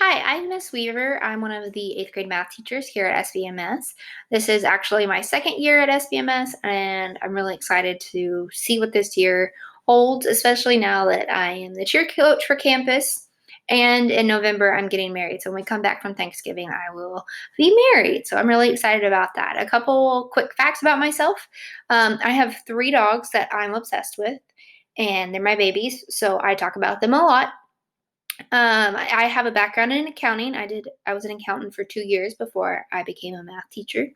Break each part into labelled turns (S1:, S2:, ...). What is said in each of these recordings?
S1: Hi, I'm Miss Weaver. I'm one of the eighth grade math teachers here at SBMS. This is actually my second year at SBMS, and I'm really excited to see what this year holds, especially now that I am the cheer coach for campus. And in November, I'm getting married. So when we come back from Thanksgiving, I will be married. So I'm really excited about that. A couple quick facts about myself. I have three dogs that I'm obsessed with, and they're my babies. So I talk about them a lot. I have a background in accounting. I was an accountant for 2 years before I became a math teacher.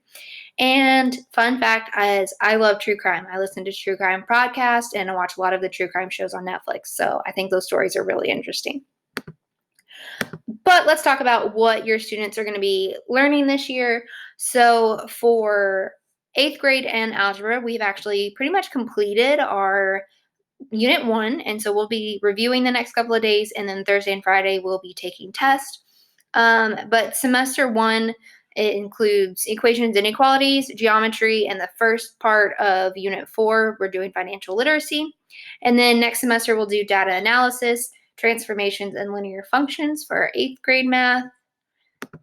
S1: And fun fact is I love true crime. I listen to true crime podcasts and I watch a lot of the true crime shows on Netflix. So I think those stories are really interesting. But let's talk about what your students are going to be learning this year. So for eighth grade and algebra, we've actually pretty much completed our Unit 1, and so we'll be reviewing the next couple of days, and then Thursday and Friday we'll be taking tests. But semester 1, it includes equations, inequalities, geometry, and the first part of Unit 4, we're doing financial literacy. And then next semester we'll do data analysis, transformations, and linear functions for 8th grade math.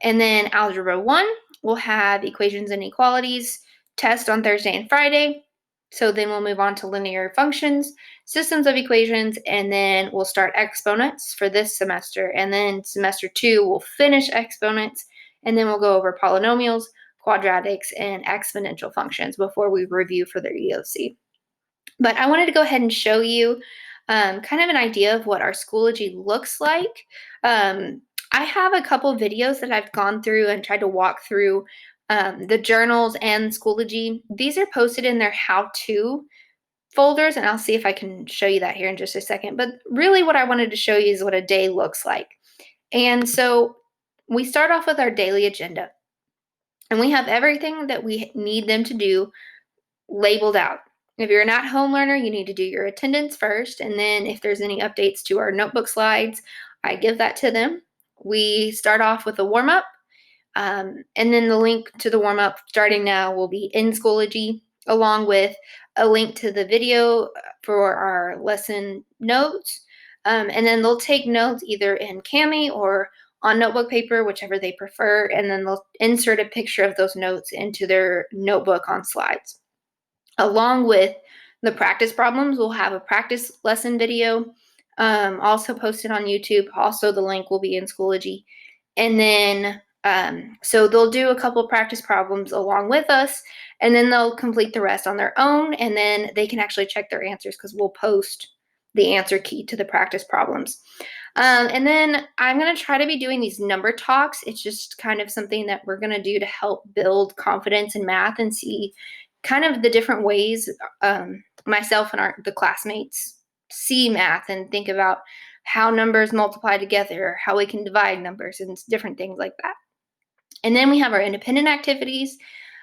S1: And then Algebra 1, we'll have equations and inequalities test on Thursday and Friday. So then we'll move on to linear functions, systems of equations, and then we'll start exponents for this semester. And then semester 2, we'll finish exponents, and then we'll go over polynomials, quadratics, and exponential functions before we review for their EOC. But I wanted to go ahead and show you kind of an idea of what our Schoology looks like. I have a couple videos that I've gone through and tried to walk through the journals and Schoology. These are posted in their how-to folders, and I'll see if I can show you that here in just a second. But really what I wanted to show you is what a day looks like. And so we start off with our daily agenda, and we have everything that we need them to do labeled out. If you're an at-home learner, you need to do your attendance first, and then if there's any updates to our notebook slides, I give that to them. We start off with a warm-up, and then the link to the warm-up starting now will be in Schoology, along with a link to the video for our lesson notes. And then they'll take notes either in Cami or on notebook paper, whichever they prefer, and then they'll insert a picture of those notes into their notebook on slides. Along with the practice problems, we'll have a practice lesson video also posted on YouTube. Also, the link will be in Schoology. And then, so they'll do a couple practice problems along with us, and then they'll complete the rest on their own, and then they can actually check their answers because we'll post the answer key to the practice problems. And then I'm going to try to be doing these number talks. It's just kind of something that we're going to do to help build confidence in math and see kind of the different ways myself and the classmates see math and think about how numbers multiply together, how we can divide numbers, and different things like that. And then we have our independent activities.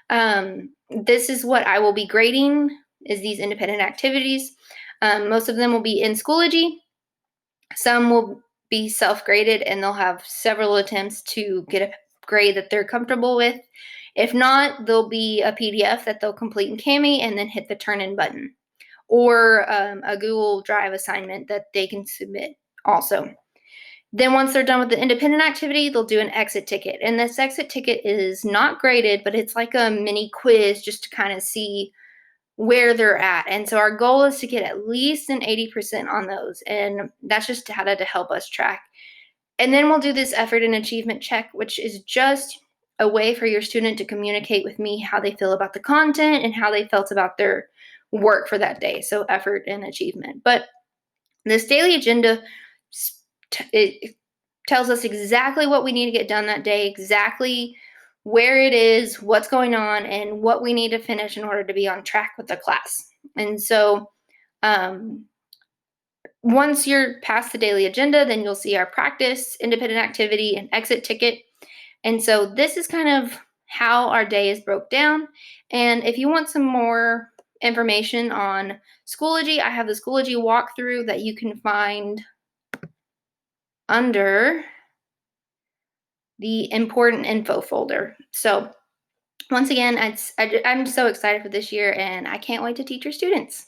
S1: This is what I will be grading, is these independent activities. Most of them will be in Schoology. Some will be self-graded, and they'll have several attempts to get a grade that they're comfortable with. If not, there'll be a PDF that they'll complete in Cami and then hit the turn in button, or a Google Drive assignment that they can submit also. Then once they're done with the independent activity, they'll do an exit ticket. And this exit ticket is not graded, but it's like a mini quiz just to kind of see where they're at. And so our goal is to get at least an 80% on those. And that's just data to help us track. And then we'll do this effort and achievement check, which is just a way for your student to communicate with me how they feel about the content and how they felt about their work for that day. So effort and achievement. But this daily agenda, it tells us exactly what we need to get done that day, exactly where it is, what's going on, and what we need to finish in order to be on track with the class. And so once you're past the daily agenda, then you'll see our practice, independent activity, and exit ticket. And so this is kind of how our day is broke down. And if you want some more information on Schoology, I have the Schoology walkthrough that you can find under the important info folder. So once again, I'm so excited for this year, and I can't wait to teach your students.